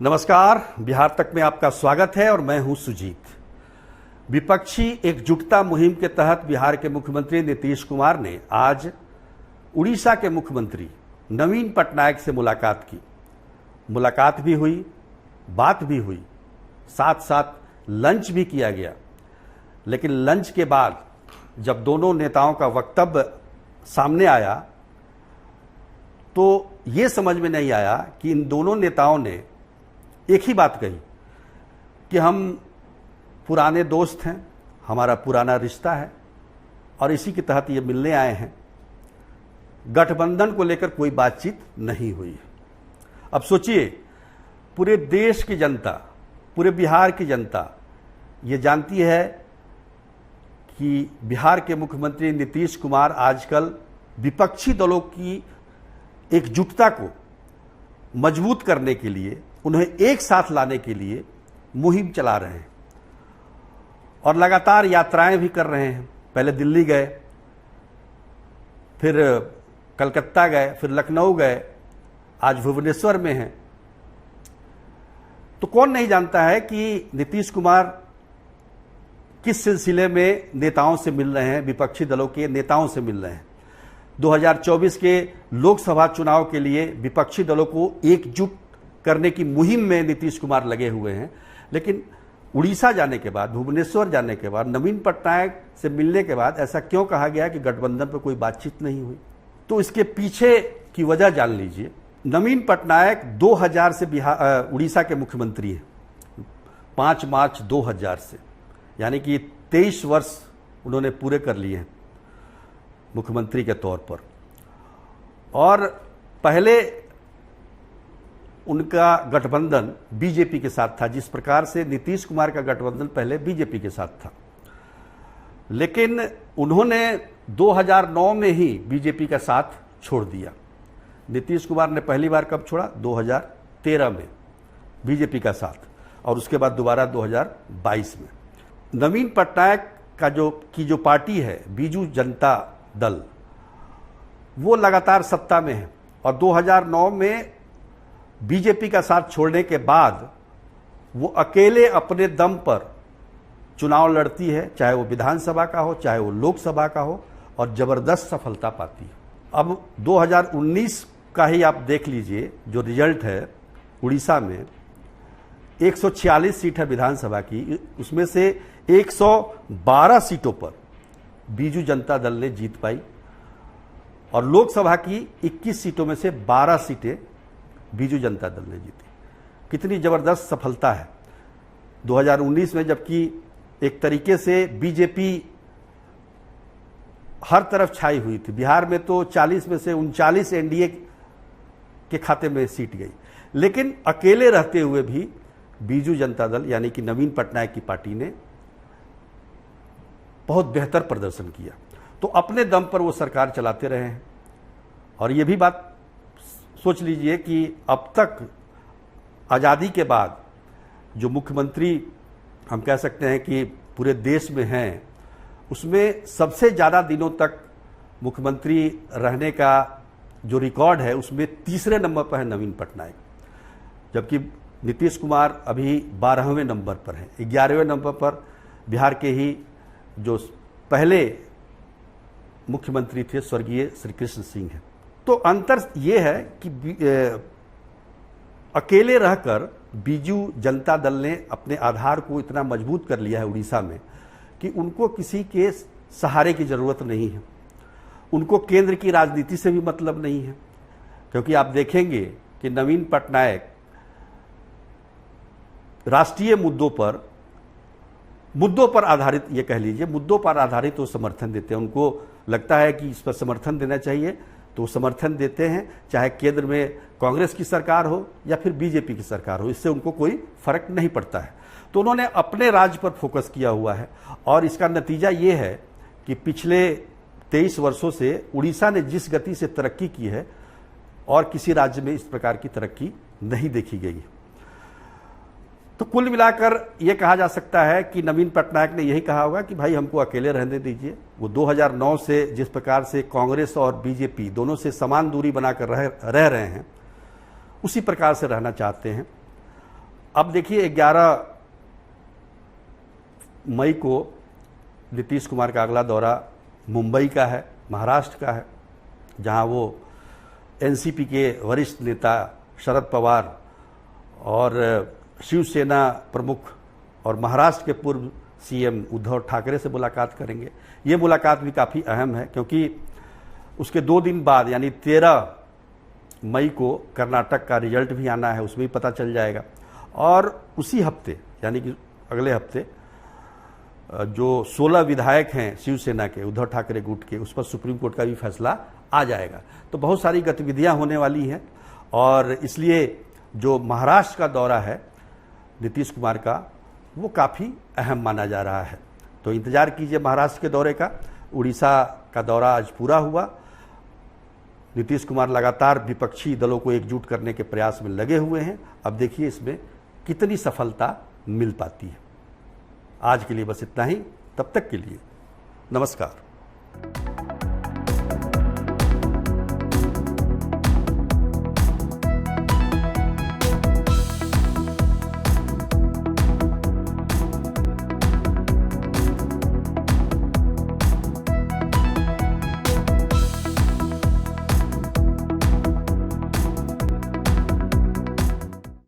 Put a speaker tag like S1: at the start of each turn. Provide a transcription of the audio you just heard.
S1: नमस्कार, बिहार तक में आपका स्वागत है और मैं हूं सुजीत। विपक्षी एकजुटता मुहिम के तहत बिहार के मुख्यमंत्री नीतीश कुमार ने आज उड़ीसा के मुख्यमंत्री नवीन पटनायक से मुलाकात की। मुलाकात भी हुई, बात भी हुई, साथ साथ लंच भी किया गया। लेकिन लंच के बाद जब दोनों नेताओं का वक्तव्य सामने आया तो ये समझ में नहीं आया कि इन दोनों नेताओं ने एक ही बात कही कि हम पुराने दोस्त हैं, हमारा पुराना रिश्ता है और इसी के तहत ये मिलने आए हैं। गठबंधन को लेकर कोई बातचीत नहीं हुई। अब सोचिए, पूरे देश की जनता, पूरे बिहार की जनता ये जानती है कि बिहार के मुख्यमंत्री नीतीश कुमार आजकल विपक्षी दलों की एकजुटता को मजबूत करने के लिए, उन्हें एक साथ लाने के लिए मुहिम चला रहे हैं और लगातार यात्राएं भी कर रहे हैं। पहले दिल्ली गए, फिर कलकत्ता गए, फिर लखनऊ गए, आज भुवनेश्वर में हैं। तो कौन नहीं जानता है कि नीतीश कुमार किस सिलसिले में नेताओं से मिल रहे हैं, विपक्षी दलों के नेताओं से मिल रहे हैं। 2024 के लोकसभा चुनाव के लिए विपक्षी दलों को एकजुट करने की मुहिम में नीतीश कुमार लगे हुए हैं। लेकिन उड़ीसा जाने के बाद, भुवनेश्वर जाने के बाद, नवीन पटनायक से मिलने के बाद ऐसा क्यों कहा गया कि गठबंधन पर कोई बातचीत नहीं हुई? तो इसके पीछे की वजह जान लीजिए। नवीन पटनायक 2000 से उड़ीसा के मुख्यमंत्री हैं, 5 मार्च 2000 से, यानी कि 23 वर्ष उन्होंने पूरे कर लिए हैं मुख्यमंत्री के तौर पर। और पहले उनका गठबंधन बीजेपी के साथ था, जिस प्रकार से नीतीश कुमार का गठबंधन पहले बीजेपी के साथ था। लेकिन उन्होंने 2009 में ही बीजेपी का साथ छोड़ दिया। नीतीश कुमार ने पहली बार कब छोड़ा? 2013 में बीजेपी का साथ, और उसके बाद दोबारा 2022 में। नवीन पटनायक का जो पार्टी है बीजू जनता दल, वो लगातार सत्ता में है और 2009 में बीजेपी का साथ छोड़ने के बाद वो अकेले अपने दम पर चुनाव लड़ती है, चाहे वो विधानसभा का हो, चाहे वो लोकसभा का हो, और जबरदस्त सफलता पाती है। अब 2019 का ही आप देख लीजिए, जो रिजल्ट है उड़ीसा में 146 सीट है विधानसभा की, उसमें से 112 सीटों पर बीजू जनता दल ने जीत पाई और लोकसभा की 21 सीटों में से 12 सीटें बीजू जनता दल ने जीती। कितनी जबरदस्त सफलता है। 2019 में जबकि एक तरीके से बीजेपी हर तरफ छाई हुई थी, बिहार में तो 40 में से 39 एनडीए के खाते में सीट गई, लेकिन अकेले रहते हुए भी बीजू जनता दल यानी कि नवीन पटनायक की पार्टी ने बहुत बेहतर प्रदर्शन किया। तो अपने दम पर वो सरकार चलाते रहे हैं। और ये भी बात सोच लीजिए कि अब तक आज़ादी के बाद जो मुख्यमंत्री हम कह सकते हैं कि पूरे देश में हैं, उसमें सबसे ज़्यादा दिनों तक मुख्यमंत्री रहने का जो रिकॉर्ड है उसमें तीसरे नंबर पर है नवीन पटनायक, जबकि नीतीश कुमार अभी 12वें नंबर पर हैं। 11वें नंबर पर बिहार के ही जो पहले मुख्यमंत्री थे स्वर्गीय श्री कृष्ण सिंह हैं। तो अंतर ये है कि अकेले रहकर बीजू जनता दल ने अपने आधार को इतना मजबूत कर लिया है उड़ीसा में कि उनको किसी के सहारे की जरूरत नहीं है। उनको केंद्र की राजनीति से भी मतलब नहीं है, क्योंकि आप देखेंगे कि नवीन पटनायक राष्ट्रीय मुद्दों पर आधारित, ये कह लीजिए मुद्दों पर आधारित वो समर्थन देते हैं। उनको लगता है कि इस पर समर्थन देना चाहिए तो समर्थन देते हैं, चाहे केंद्र में कांग्रेस की सरकार हो या फिर बीजेपी की सरकार हो, इससे उनको कोई फर्क नहीं पड़ता है। तो उन्होंने अपने राज्य पर फोकस किया हुआ है और इसका नतीजा ये है कि पिछले 23 वर्षों से उड़ीसा ने जिस गति से तरक्की की है और किसी राज्य में इस प्रकार की तरक्की नहीं देखी गई है। तो कुल मिलाकर यह कहा जा सकता है कि नवीन पटनायक ने यही कहा होगा कि भाई हमको अकेले रहने दीजिए। वो 2009 से जिस प्रकार से कांग्रेस और बीजेपी दोनों से समान दूरी बनाकर रह रहे हैं, उसी प्रकार से रहना चाहते हैं। अब देखिए 11 मई को नीतीश कुमार का अगला दौरा मुंबई का है, महाराष्ट्र का है, जहां वो एनसीपी के वरिष्ठ नेता शरद पवार और शिवसेना प्रमुख और महाराष्ट्र के पूर्व सीएम उद्धव ठाकरे से मुलाकात करेंगे। ये मुलाकात भी काफ़ी अहम है क्योंकि उसके 2 दिन बाद यानी 13 मई को कर्नाटक का रिजल्ट भी आना है, उसमें भी पता चल जाएगा। और उसी हफ्ते यानी कि अगले हफ्ते जो 16 विधायक हैं शिवसेना के, उद्धव ठाकरे गुट के, उस पर सुप्रीम कोर्ट का भी फैसला आ जाएगा। तो बहुत सारी गतिविधियां होने वाली हैं और इसलिए जो महाराष्ट्र का दौरा है नीतीश कुमार का, वो काफ़ी अहम माना जा रहा है। तो इंतजार कीजिए महाराष्ट्र के दौरे का। उड़ीसा का दौरा आज पूरा हुआ। नीतीश कुमार लगातार विपक्षी दलों को एकजुट करने के प्रयास में लगे हुए हैं। अब देखिए इसमें कितनी सफलता मिल पाती है। आज के लिए बस इतना ही। तब तक के लिए नमस्कार।